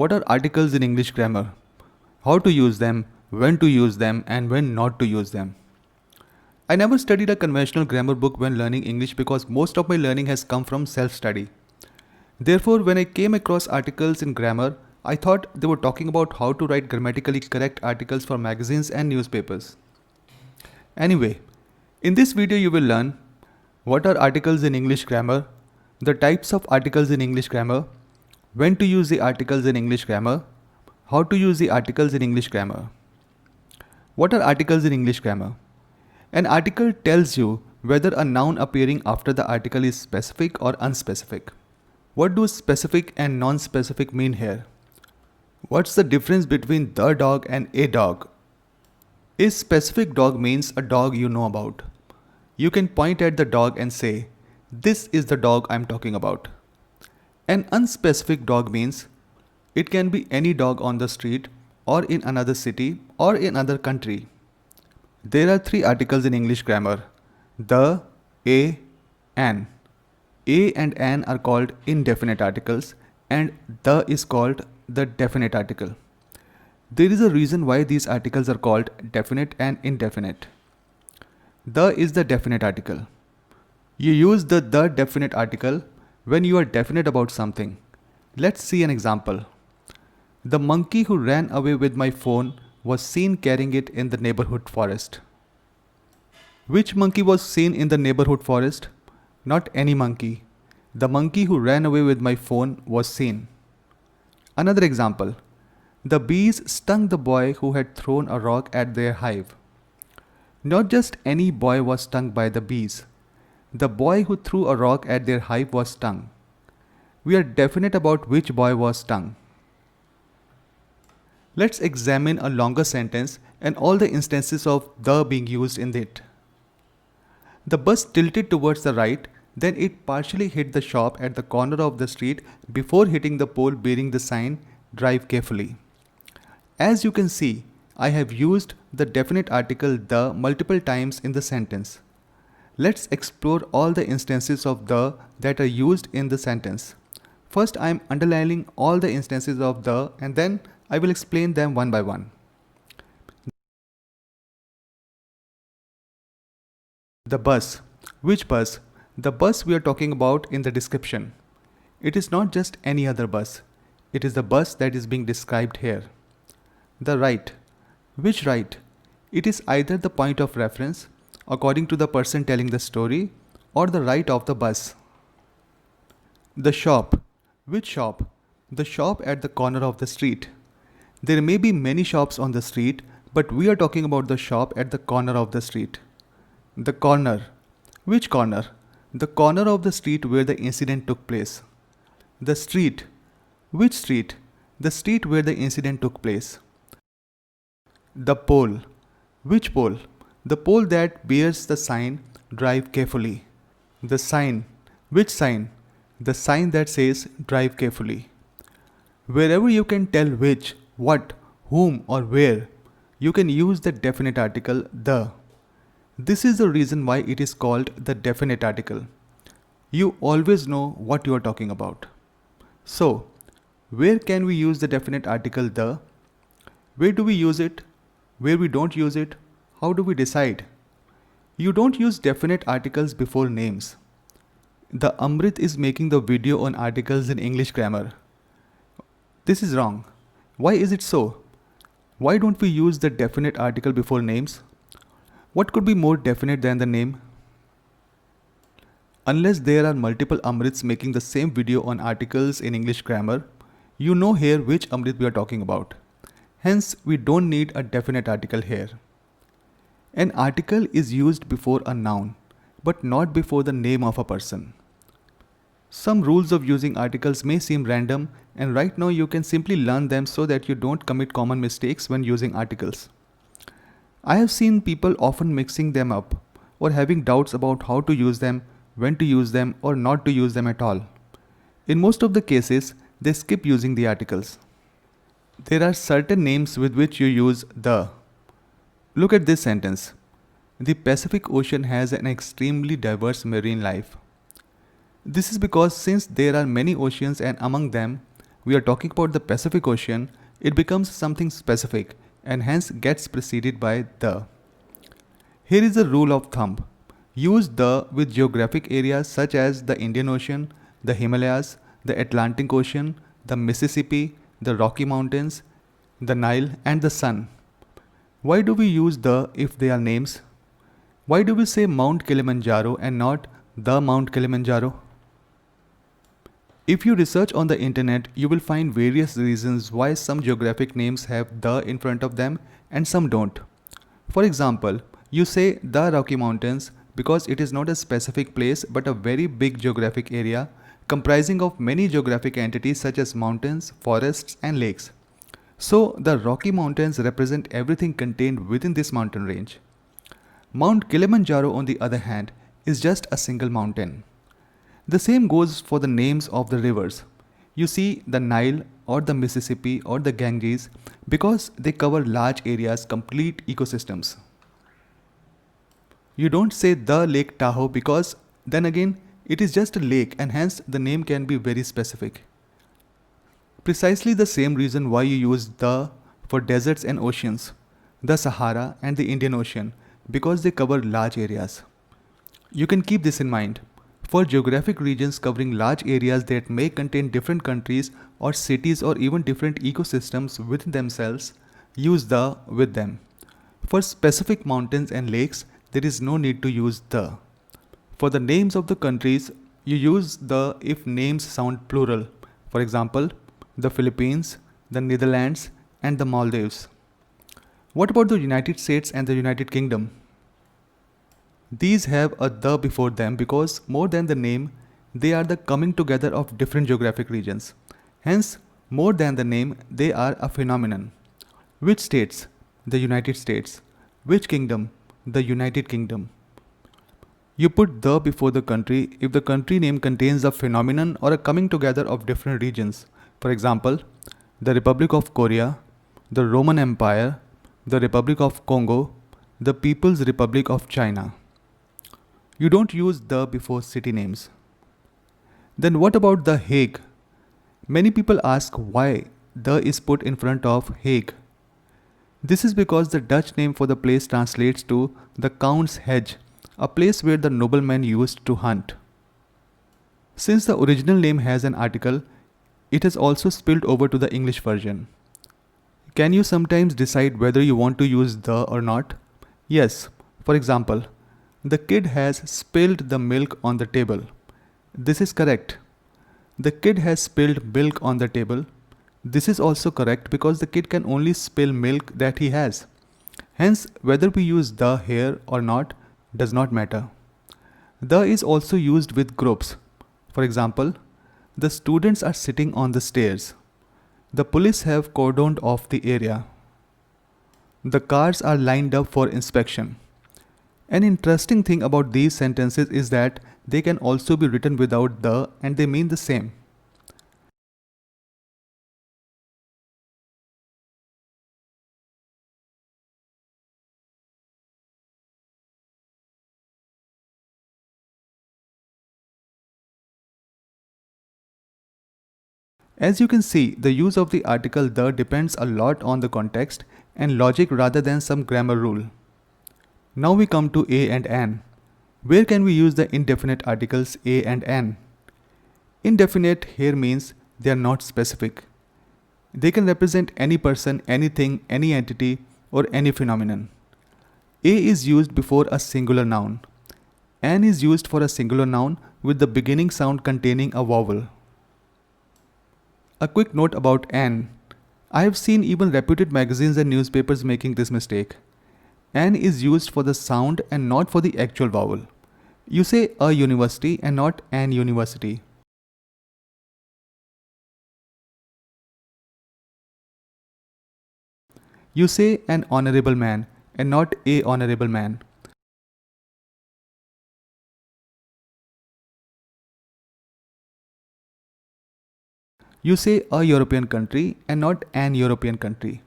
What are articles in English grammar? How to use them, when to use them, and when not to use them. I never studied a conventional grammar book when learning English because most of my learning has come from self study. Therefore, when I came across articles in grammar, I thought they were talking about how to write grammatically correct articles for magazines and newspapers. Anyway, in this video you will learn what are articles in English grammar, the types of articles in English grammar, when to use the articles in English grammar, how to use the articles in English grammar. What are articles in English grammar? An article tells you whether a noun appearing after the article is specific or unspecific. What do specific and non-specific mean here? What's the difference between the dog and a dog? A specific dog means a dog you know about. You can point at the dog and say, "This is the dog I'm talking about." An unspecific dog means it can be any dog on the street or in another city or in another country. There are three articles in English grammar: the, a, an. A and an are called indefinite articles and the is called the definite article. There is a reason why these articles are called definite and indefinite. The is the definite article. You use the definite article when you are definite about something. Let's see an example. The monkey who ran away with my phone was seen carrying it in the neighborhood forest. Which monkey was seen in the neighborhood forest? Not any monkey. The monkey who ran away with my phone was seen. Another example. The bees stung the boy who had thrown a rock at their hive. Not just any boy was stung by the bees. The boy who threw a rock at their hive was stung. We are definite about which boy was stung. Let's examine a longer sentence and all the instances of the being used in it. The bus tilted towards the right, then it partially hit the shop at the corner of the street before hitting the pole bearing the sign, "Drive carefully." As you can see, I have used the definite article the multiple times in the sentence. Let's explore all the instances of the that are used in the sentence. First, I am underlining all the instances of the and then I will explain them one by one. The bus. Which bus? The bus we are talking about in the description. It is not just any other bus. It is the bus that is being described here. The right. Which right? It is either the point of reference, according to the person telling the story, or the right of the bus. The shop. Which shop? The shop at the corner of the street. There may be many shops on the street, but we are talking about the shop at the corner of the street. The corner. Which corner? The corner of the street where the incident took place. The street. Which street? The street where the incident took place. The pole. Which pole? The pole that bears the sign, "Drive carefully." The sign. Which sign? The sign that says, "Drive carefully." Wherever you can tell which, what, whom or where, you can use the definite article the. This is the reason why it is called the definite article. You always know what you are talking about. So, where can we use the definite article the? Where do we use it? Where we don't use it? How do we decide? You don't use definite articles before names. The Amrit is making the video on articles in English grammar. This is wrong. Why is it so? Why don't we use the definite article before names? What could be more definite than the name? Unless there are multiple Amrits making the same video on articles in English grammar, you know here which Amrit we are talking about. Hence, we don't need a definite article here. An article is used before a noun, but not before the name of a person. Some rules of using articles may seem random, and right now you can simply learn them so that you don't commit common mistakes when using articles. I have seen people often mixing them up or having doubts about how to use them, when to use them, or not to use them at all. In most of the cases, they skip using the articles. There are certain names with which you use the. Look at this sentence. The Pacific Ocean has an extremely diverse marine life. This is because since there are many oceans and among them, we are talking about the Pacific Ocean, it becomes something specific and hence gets preceded by the. Here is a rule of thumb. Use the with geographic areas such as the Indian Ocean, the Himalayas, the Atlantic Ocean, the Mississippi, the Rocky Mountains, the Nile, and the Sun. Why do we use the if they are names? Why do we say Mount Kilimanjaro and not the Mount Kilimanjaro? If you research on the internet, you will find various reasons why some geographic names have the in front of them and some don't. For example, you say the Rocky Mountains because it is not a specific place but a very big geographic area comprising of many geographic entities such as mountains, forests, and lakes. So, the Rocky Mountains represent everything contained within this mountain range. Mount Kilimanjaro, on the other hand, is just a single mountain. The same goes for the names of the rivers. You see the Nile or the Mississippi or the Ganges because they cover large areas, complete ecosystems. You don't say the Lake Tahoe because then again it is just a lake and hence the name can be very specific. Precisely the same reason why you use the for deserts and oceans, the Sahara and the Indian Ocean, because they cover large areas. You can keep this in mind. For geographic regions covering large areas that may contain different countries or cities or even different ecosystems within themselves, use the with them. For specific mountains and lakes, there is no need to use the. For the names of the countries, you use the if names sound plural. For example, the Philippines, the Netherlands, and the Maldives. What about the United States and the United Kingdom? These have a the before them because more than the name, they are the coming together of different geographic regions. Hence, more than the name, they are a phenomenon. Which states? The United States. Which kingdom? The United Kingdom. You put the before the country if the country name contains a phenomenon or a coming together of different regions. For example, the Republic of Korea, the Roman Empire, the Republic of Congo, the People's Republic of China. You don't use the before city names. Then what about the Hague? Many people ask why the is put in front of Hague. This is because the Dutch name for the place translates to the Count's Hedge, a place where the noblemen used to hunt. Since the original name has an article, it has also spilled over to the English version. Can you sometimes decide whether you want to use the or not? Yes. For example, the kid has spilled the milk on the table. This is correct. The kid has spilled milk on the table. This is also correct because the kid can only spill milk that he has. Hence, whether we use the here or not does not matter. The is also used with groups. For example, the students are sitting on the stairs. The police have cordoned off the area. The cars are lined up for inspection. An interesting thing about these sentences is that they can also be written without the and they mean the same. As you can see, the use of the article the depends a lot on the context and logic rather than some grammar rule. Now we come to a and an. Where can we use the indefinite articles a and an? Indefinite here means they are not specific. They can represent any person, anything, any entity, or any phenomenon. A is used before a singular noun. An is used for a singular noun with the beginning sound containing a vowel. A quick note about an. I have seen even reputed magazines and newspapers making this mistake. An is used for the sound and not for the actual vowel. You say a university and not an university. You say an honorable man and not a honorable man. You say a European country and not an European country.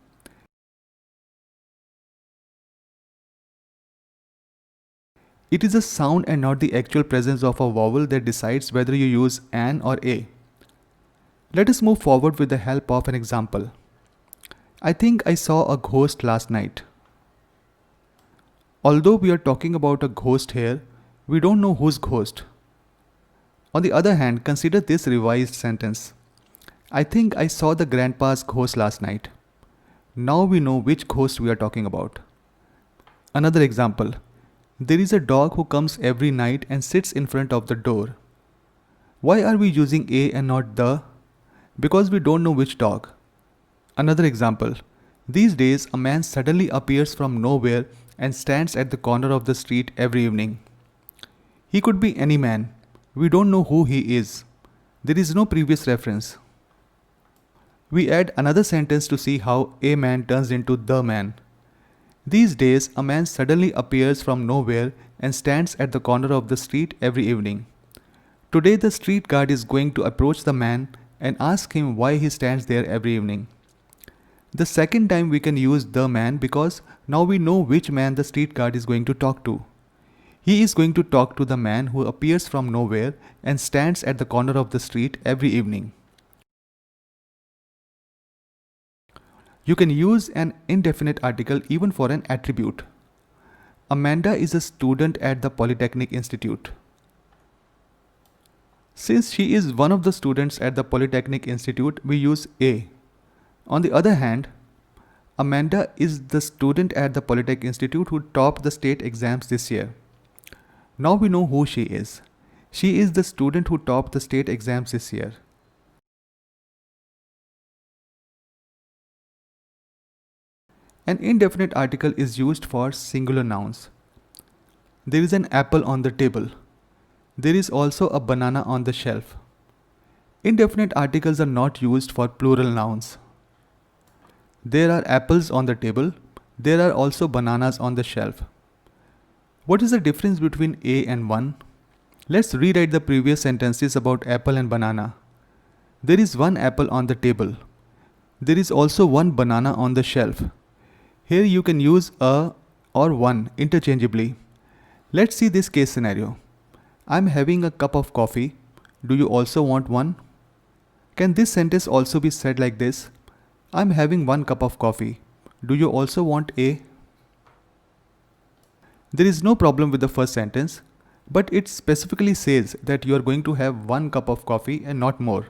It is the sound and not the actual presence of a vowel that decides whether you use an or a. Let us move forward with the help of an example. I think I saw a ghost last night. Although we are talking about a ghost here, we don't know whose ghost. On the other hand, consider this revised sentence. I think I saw the grandpa's ghost last night. Now we know which ghost we are talking about. Another example. There is a dog who comes every night and sits in front of the door. Why are we using a and not the? Because we don't know which dog. Another example. These days, a man suddenly appears from nowhere and stands at the corner of the street every evening. He could be any man. We don't know who he is. There is no previous reference. We add another sentence to see how a man turns into the man. These days, a man suddenly appears from nowhere and stands at the corner of the street every evening. Today, the street guard is going to approach the man and ask him why he stands there every evening. The second time we can use the man because now we know which man the street guard is going to talk to. He is going to talk to the man who appears from nowhere and stands at the corner of the street every evening. You can use an indefinite article even for an attribute. Amanda is a student at the Polytechnic Institute. Since she is one of the students at the Polytechnic Institute, we use a. On the other hand, Amanda is the student at the Polytechnic Institute who topped the state exams this year. Now we know who she is. She is the student who topped the state exams this year. An indefinite article is used for singular nouns. There is an apple on the table. There is also a banana on the shelf. Indefinite articles are not used for plural nouns. There are apples on the table. There are also bananas on the shelf. What is the difference between a and one? Let's rewrite the previous sentences about apple and banana. There is one apple on the table. There is also one banana on the shelf. Here you can use a or one interchangeably. Let's see this case scenario. I'm having a cup of coffee. Do you also want one? Can this sentence also be said like this? I'm having one cup of coffee. Do you also want a? There is no problem with the first sentence, but it specifically says that you are going to have one cup of coffee and not more.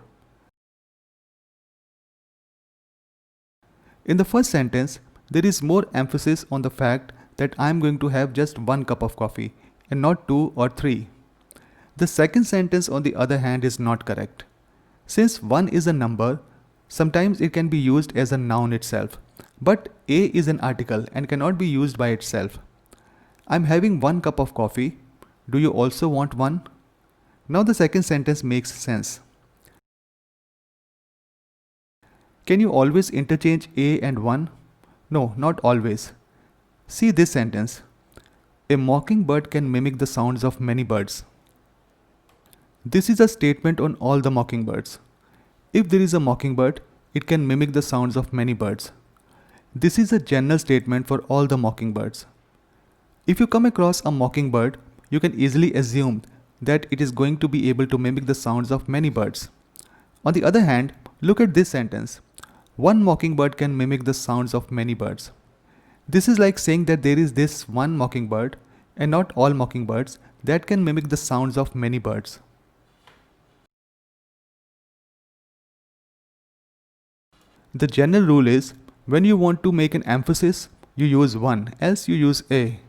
In the first sentence, there is more emphasis on the fact that I am going to have just one cup of coffee and not two or three. The second sentence, on the other hand, is not correct. Since 1 is a number, sometimes it can be used as a noun itself, but a is an article and cannot be used by itself. I'm having one cup of coffee. Do you also want one? Now the second sentence makes sense. Can you always interchange a and one? No, not always. See this sentence. A mockingbird can mimic the sounds of many birds. This is a statement on all the mockingbirds. If there is a mockingbird, it can mimic the sounds of many birds. This is a general statement for all the mockingbirds. If you come across a mockingbird, you can easily assume that it is going to be able to mimic the sounds of many birds. On the other hand, look at this sentence. One mockingbird can mimic the sounds of many birds. This is like saying that there is this one mockingbird and not all mockingbirds that can mimic the sounds of many birds. The general rule is when you want to make an emphasis, you use one, else you use a.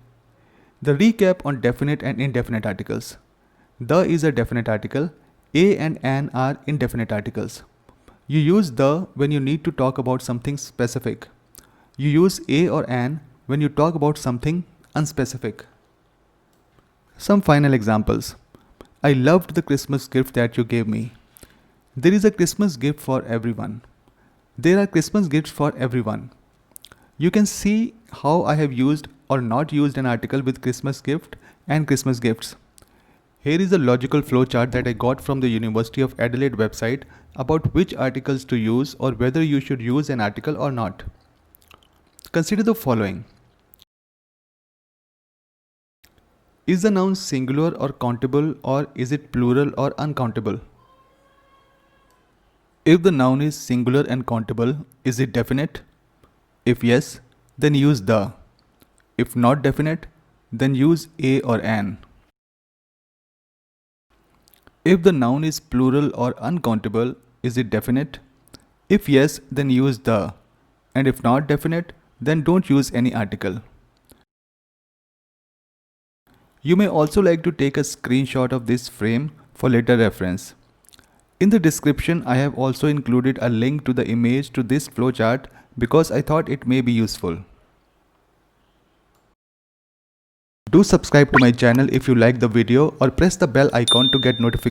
The recap on definite and indefinite articles. The is a definite article, a and an are indefinite articles. You use the when you need to talk about something specific. You use a or an when you talk about something unspecific. Some final examples. I loved the Christmas gift that you gave me. There is a Christmas gift for everyone. There are Christmas gifts for everyone. You can see how I have used or not used an article with Christmas gift and Christmas gifts. Here is a logical flowchart that I got from the University of Adelaide website about which articles to use or whether you should use an article or not. Consider the following. Is the noun singular or countable, or is it plural or uncountable? If the noun is singular and countable, is it definite? If yes, then use the. If not definite, then use a or an. If the noun is plural or uncountable, is it definite? If yes, then use the. And if not definite, then don't use any article. You may also like to take a screenshot of this frame for later reference. In the description, I have also included a link to the image to this flowchart because I thought it may be useful. Do subscribe to my channel if you like the video or press the bell icon to get notifications.